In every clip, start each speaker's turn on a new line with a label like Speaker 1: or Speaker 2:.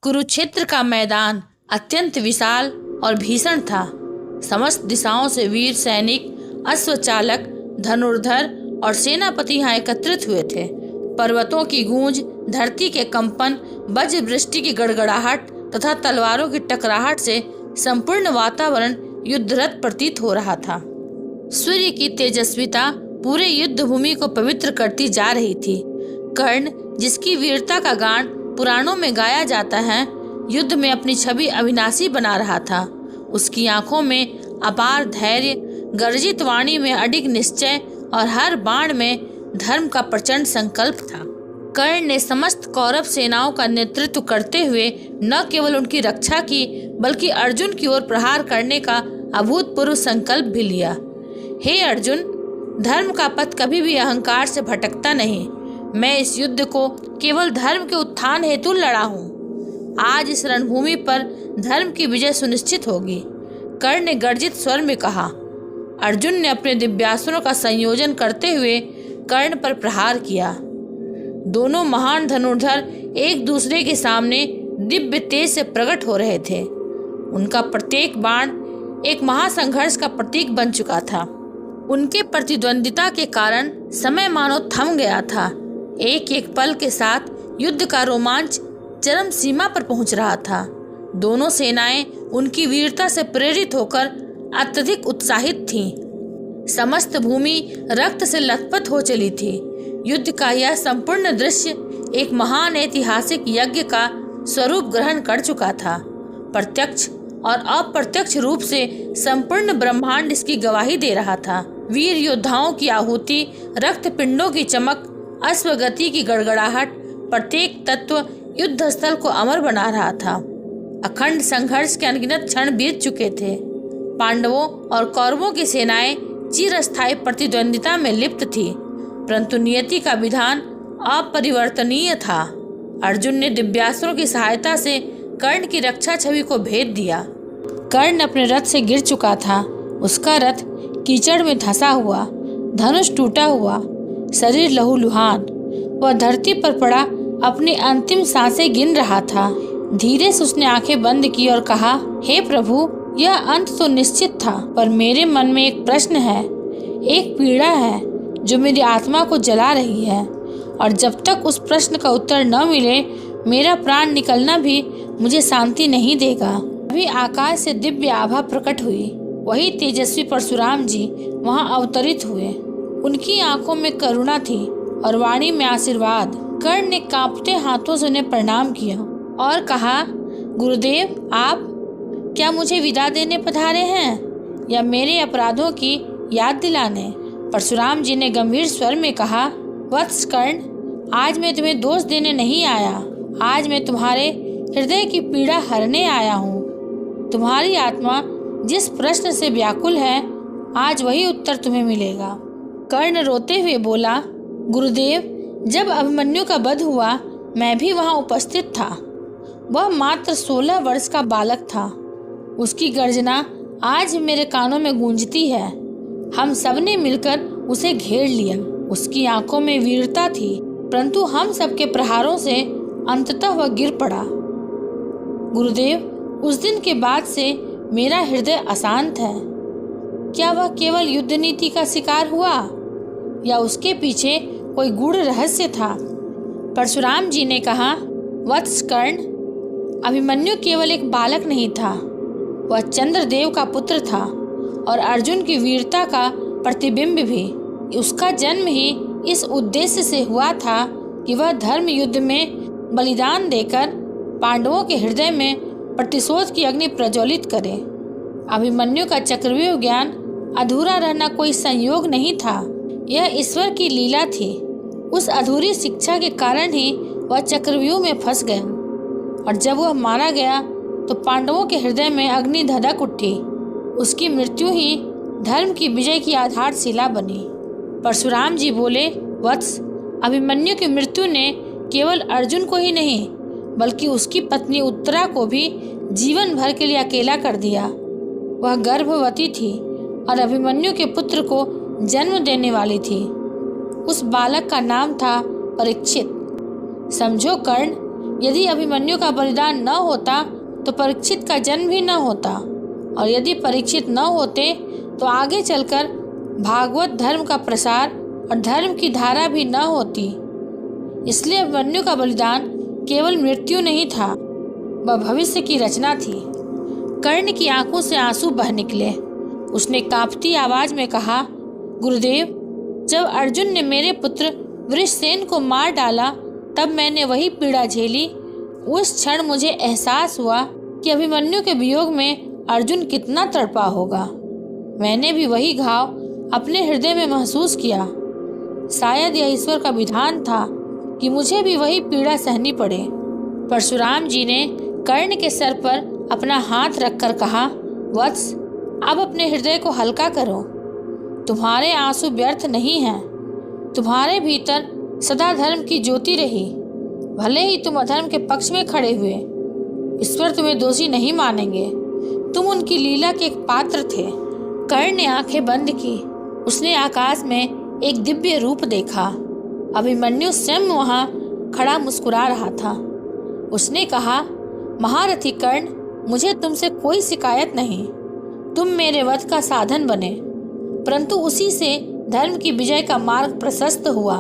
Speaker 1: कुरुक्षेत्र का मैदान अत्यंत विशाल और भीषण था। समस्त दिशाओं से वीर सैनिक, अश्वचालक, धनुर्धर और सेनापति यहाँ एकत्रित हुए थे। पर्वतों की गूंज, धरती के कंपन, वज्र वृष्टि की गड़गड़ाहट तथा तलवारों की टकराहट से संपूर्ण वातावरण युद्धरत प्रतीत हो रहा था। सूर्य की तेजस्विता पूरे युद्ध भूमि को पवित्र करती जा रही थी। कर्ण, जिसकी वीरता का गान पुराणों में गाया जाता है, युद्ध में अपनी छवि अविनाशी बना रहा था। उसकी आंखों में अपार धैर्य, गर्जित वाणी में अडिग निश्चय और हर बाण में धर्म का प्रचंड संकल्प था। कर्ण ने समस्त कौरव सेनाओं का नेतृत्व करते हुए न केवल उनकी रक्षा की, बल्कि अर्जुन की ओर प्रहार करने का अभूतपूर्व संकल्प भी लिया। हे अर्जुन, धर्म का पथ कभी भी अहंकार से भटकता नहीं। मैं इस युद्ध को केवल धर्म के उत्थान हेतु लड़ा हूँ। आज इस रणभूमि पर धर्म की विजय सुनिश्चित होगी। कर्ण ने गर्जित स्वर में कहा। अर्जुन ने अपने दिव्यास्त्रों का संयोजन करते हुए कर्ण पर प्रहार किया। दोनों महान धनुर्धर एक दूसरे के सामने दिव्य तेज से प्रकट हो रहे थे। उनका प्रत्येक बाण एक महासंघर्ष का प्रतीक बन चुका था। उनके प्रतिद्वंदिता के कारण समय मानो थम गया था। एक एक पल के साथ युद्ध का रोमांच चरम सीमा पर पहुंच रहा था। दोनों सेनाएं उनकी वीरता से प्रेरित होकर अत्यधिक उत्साहित थीं। समस्त भूमि रक्त से लथपथ हो चली थी। युद्ध का यह संपूर्ण दृश्य एक महान ऐतिहासिक यज्ञ का स्वरूप ग्रहण कर चुका था। प्रत्यक्ष और अप्रत्यक्ष रूप से संपूर्ण ब्रह्मांड इसकी गवाही दे रहा था। वीर योद्धाओं की आहुति, रक्त पिंडों की चमक, अश्वगति की गड़गड़ाहट, प्रत्येक तत्व युद्ध स्थल को अमर बना रहा था। अखंड संघर्ष के अनगिनत क्षण बीत चुके थे। पांडवों और कौरवों की सेनाएं चिरस्थायी प्रतिद्वंदिता में लिप्त थी, परंतु नियति का विधान अपरिवर्तनीय था। अर्जुन ने दिव्यास्त्रों की सहायता से कर्ण की रक्षा छवि को भेद दिया। कर्ण अपने रथ से गिर चुका था। उसका रथ कीचड़ में धंसा हुआ, धनुष टूटा हुआ, शरीर लहूलुहान। वह धरती पर पड़ा अपनी अंतिम सांसें गिन रहा था। धीरे से उसने आंखें बंद की और कहा, हे प्रभु, यह अंत तो निश्चित था, पर मेरे मन में एक प्रश्न है, एक पीड़ा है जो मेरी आत्मा को जला रही है, और जब तक उस प्रश्न का उत्तर न मिले मेरा प्राण निकलना भी मुझे शांति नहीं देगा। अभी आकाश से दिव्य आभा प्रकट हुई। वही तेजस्वी परशुराम जी वहां अवतरित हुए। उनकी आंखों में करुणा थी और वाणी में आशीर्वाद। कर्ण ने कांपते हाथों से उन्हें प्रणाम किया और कहा, गुरुदेव, आप क्या मुझे विदा देने पधारे हैं या मेरे अपराधों की याद दिलाने? परशुराम जी ने गंभीर स्वर में कहा, वत्स कर्ण, आज मैं तुम्हें दोष देने नहीं आया। आज मैं तुम्हारे हृदय की पीड़ा हरने आया हूँ। तुम्हारी आत्मा जिस प्रश्न से व्याकुल है, आज वही उत्तर तुम्हें मिलेगा। कर्ण रोते हुए बोला, गुरुदेव, जब अभिमन्यु का वध हुआ मैं भी वहां उपस्थित था। वह मात्र 16 वर्ष का बालक था। उसकी गर्जना आज मेरे कानों में गूंजती है। हम सबने मिलकर उसे घेर लिया। उसकी आंखों में वीरता थी, परंतु हम सबके प्रहारों से अंततः वह गिर पड़ा। गुरुदेव, उस दिन के बाद से मेरा हृदय अशांत है। क्या वह केवल युद्ध नीति का शिकार हुआ या उसके पीछे कोई गूढ़ रहस्य था? परशुराम जी ने कहा, वत्स कर्ण, अभिमन्यु केवल एक बालक नहीं था, वह चंद्रदेव का पुत्र था और अर्जुन की वीरता का प्रतिबिंब भी। उसका जन्म ही इस उद्देश्य से हुआ था कि वह धर्म युद्ध में बलिदान देकर पांडवों के हृदय में प्रतिशोध की अग्नि प्रज्वलित करे। अभिमन्यु का चक्रव्यूह ज्ञान अधूरा रहना कोई संयोग नहीं था, यह ईश्वर की लीला थी। उस अधूरी शिक्षा के कारण ही वह चक्रव्यूह में फंस गया, और जब वह मारा गया तो पांडवों के हृदय में अग्नि धधक उठी। उसकी मृत्यु ही धर्म की विजय की आधारशिला बनी। परशुराम जी बोले, वत्स, अभिमन्यु की मृत्यु ने केवल अर्जुन को ही नहीं, बल्कि उसकी पत्नी उत्तरा को भी जीवन भर के लिए अकेला कर दिया। वह गर्भवती थी और अभिमन्यु के पुत्र को जन्म देने वाली थी। उस बालक का नाम था परीक्षित। समझो कर्ण, यदि अभिमन्यु का बलिदान न होता तो परीक्षित का जन्म भी न होता, और यदि परीक्षित न होते तो आगे चलकर भागवत धर्म का प्रसार और धर्म की धारा भी न होती। इसलिए अभिमन्यु का बलिदान केवल मृत्यु नहीं था, वह भविष्य की रचना थी। कर्ण की आंखों से आंसू बह निकले। उसने कांपती आवाज में कहा, गुरुदेव, जब अर्जुन ने मेरे पुत्र वृषसेन को मार डाला तब मैंने वही पीड़ा झेली। उस क्षण मुझे एहसास हुआ कि अभिमन्यु के वियोग में अर्जुन कितना तड़पा होगा। मैंने भी वही घाव अपने हृदय में महसूस किया। शायद यह ईश्वर का विधान था कि मुझे भी वही पीड़ा सहनी पड़े। परशुराम जी ने कर्ण के सर पर अपना हाथ रखकर कहा, वत्स, अब अपने हृदय को हल्का करो। तुम्हारे आंसू व्यर्थ नहीं हैं। तुम्हारे भीतर सदा धर्म की ज्योति रही। भले ही तुम अधर्म के पक्ष में खड़े हुए, ईश्वर तुम्हें दोषी नहीं मानेंगे। तुम उनकी लीला के एक पात्र थे। कर्ण ने आंखें बंद की। उसने आकाश में एक दिव्य रूप देखा। अभिमन्यु स्वयं वहां खड़ा मुस्कुरा रहा था। उसने कहा, महारथी कर्ण, मुझे तुमसे कोई शिकायत नहीं। तुम मेरे वध का साधन बने, परंतु उसी से धर्म की विजय का मार्ग प्रशस्त हुआ।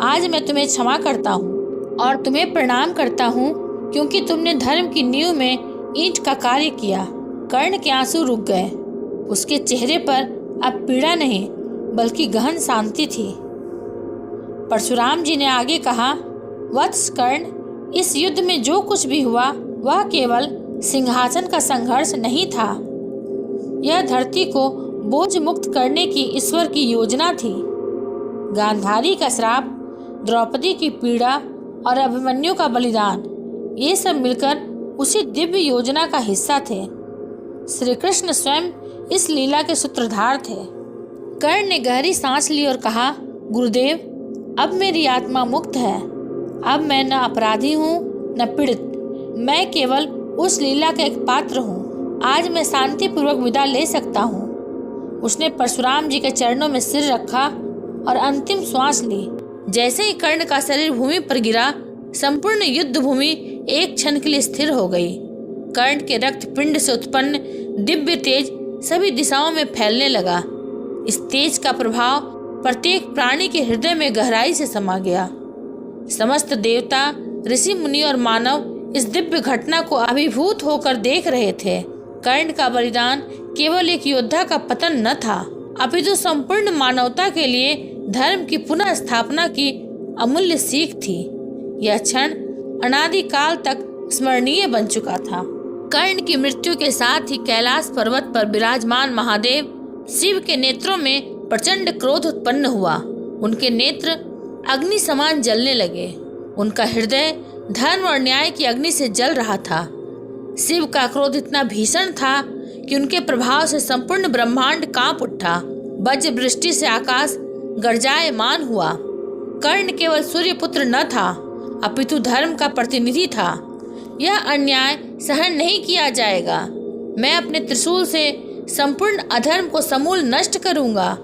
Speaker 1: आज मैं तुम्हें क्षमा करता हूँ और तुम्हें प्रणाम करता हूँ, क्योंकि तुमने धर्म की नींव में ईंट का कार्य किया। कर्ण के आंसू रुक गए। उसके चेहरे पर अब पीड़ा नहीं बल्कि गहन शांति थी। परशुराम जी ने आगे कहा, वत्स कर्ण, इस युद्ध में जो कुछ भी हुआ वह केवल सिंहासन का संघर्ष नहीं था। यह धरती को बोझ मुक्त करने की ईश्वर की योजना थी। गांधारी का श्राप, द्रौपदी की पीड़ा और अभिमन्यु का बलिदान, ये सब मिलकर उसी दिव्य योजना का हिस्सा थे। श्री कृष्ण स्वयं इस लीला के सूत्रधार थे। कर्ण ने गहरी सांस ली और कहा, गुरुदेव, अब मेरी आत्मा मुक्त है। अब मैं न अपराधी हूँ न पीड़ित। मैं केवल उस लीला का एक पात्र हूँ। आज मैं शांतिपूर्वक विदा ले सकता हूँ। उसने परशुराम जी के चरणों में सिर रखा और अंतिम श्वास ली। जैसे ही कर्ण का शरीर भूमि पर गिरा, संपूर्ण युद्ध भूमि एक क्षण के लिए स्थिर हो गई। कर्ण के रक्त पिंड से उत्पन्न दिव्य तेज सभी दिशाओं में फैलने लगा। इस तेज का प्रभाव प्रत्येक प्राणी के हृदय में गहराई से समा गया। समस्त देवता, ऋषि मुनि और मानव इस दिव्य घटना को अभिभूत होकर देख रहे थे। कर्ण का बलिदान केवल एक योद्धा का पतन न था, अपितु संपूर्ण मानवता के लिए धर्म की पुनः स्थापना की अमूल्य सीख थी। यह क्षण अनादिकाल तक स्मरणीय बन चुका था। कर्ण की मृत्यु के साथ ही कैलाश पर्वत पर विराजमान महादेव शिव के नेत्रों में प्रचंड क्रोध उत्पन्न हुआ। उनके नेत्र अग्नि समान जलने लगे। उनका हृदय धर्म और न्याय की अग्नि से जल रहा था। शिव का क्रोध इतना भीषण था कि उनके प्रभाव से संपूर्ण ब्रह्मांड कांप उठा। वज्र वृष्टि से आकाश गर्जायमान हुआ। कर्ण केवल सूर्य पुत्र न था, अपितु धर्म का प्रतिनिधि था। यह अन्याय सहन नहीं किया जाएगा। मैं अपने त्रिशूल से संपूर्ण अधर्म को समूल नष्ट करूंगा।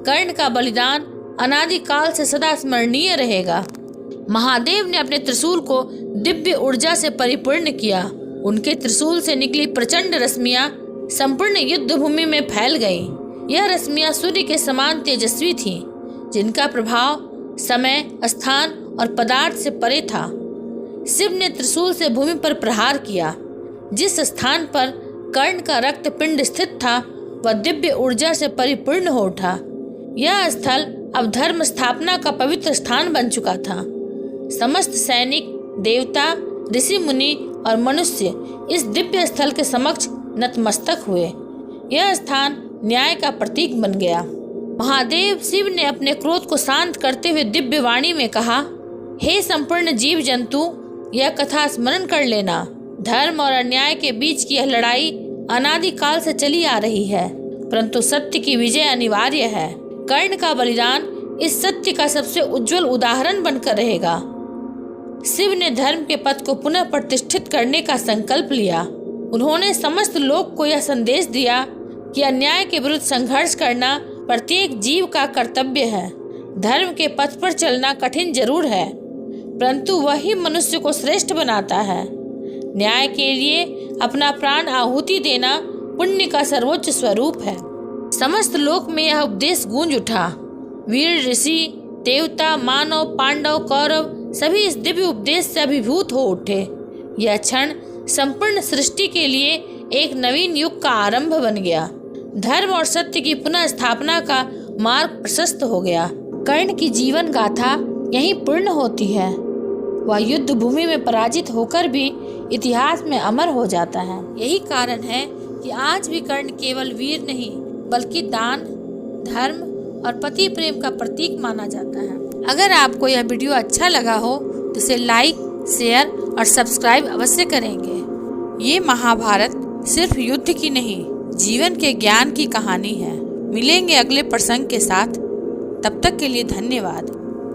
Speaker 1: कर्ण का बलिदान अनादिकाल से सदा स्मरणीय रहेगा। महादेव ने अपने त्रिशूल को दिव्य ऊर्जा से परिपूर्ण किया। उनके त्रिशूल से निकली प्रचंड रश्मियां संपूर्ण युद्ध भूमि में फैल गईं। यह रश्मियां सूर्य के समान तेजस्वी थीं, जिनका प्रभाव समय, स्थान और पदार्थ से परे था। शिव ने त्रिशूल से भूमि पर प्रहार किया। जिस स्थान पर कर्ण का रक्त पिंड स्थित था वह दिव्य ऊर्जा से परिपूर्ण हो उठा। यह स्थल अब धर्म स्थापना का पवित्र स्थान बन चुका था। समस्त सैनिक, देवता, ऋषि मुनि और मनुष्य इस दिव्य स्थल के समक्ष नतमस्तक हुए। यह स्थान न्याय का प्रतीक बन गया। महादेव शिव ने अपने क्रोध को शांत करते हुए दिव्य वाणी में कहा, हे संपूर्ण जीव जंतु, यह कथा स्मरण कर लेना। धर्म और अन्याय के बीच की यह लड़ाई अनादिकाल से चली आ रही है, परंतु सत्य की विजय अनिवार्य है। कर्ण का बलिदान इस सत्य का सबसे उज्जवल उदाहरण बनकर रहेगा। शिव ने धर्म के पथ को पुनः प्रतिष्ठित करने का संकल्प लिया। उन्होंने समस्त लोक को यह संदेश दिया कि अन्याय के विरुद्ध संघर्ष करना प्रत्येक जीव का कर्तव्य है। धर्म के पथ पर चलना कठिन जरूर है, परंतु वही मनुष्य को श्रेष्ठ बनाता है। न्याय के लिए अपना प्राण आहुति देना पुण्य का सर्वोच्च स्वरूप है। समस्त लोक में यह उपदेश गूंज उठा। वीर, ऋषि, देवता, मानव, पांडव, कौरव सभी इस दिव्य उपदेश से अभिभूत हो उठे। यह क्षण संपूर्ण सृष्टि के लिए एक नवीन युग का आरंभ बन गया। धर्म और सत्य की पुनः स्थापना का मार्ग प्रशस्त हो गया। कर्ण की जीवन गाथा यहीं पूर्ण होती है। वह युद्ध भूमि में पराजित होकर भी इतिहास में अमर हो जाता है। यही कारण है कि आज भी कर्ण केवल वीर नहीं बल्कि दान, धर्म और पति प्रेम का प्रतीक माना जाता है। अगर आपको यह वीडियो अच्छा लगा हो तो इसे लाइक, शेयर और सब्सक्राइब अवश्य करेंगे। ये महाभारत सिर्फ युद्ध की नहीं, जीवन के ज्ञान की कहानी है। मिलेंगे अगले प्रसंग के साथ, तब तक के लिए धन्यवाद।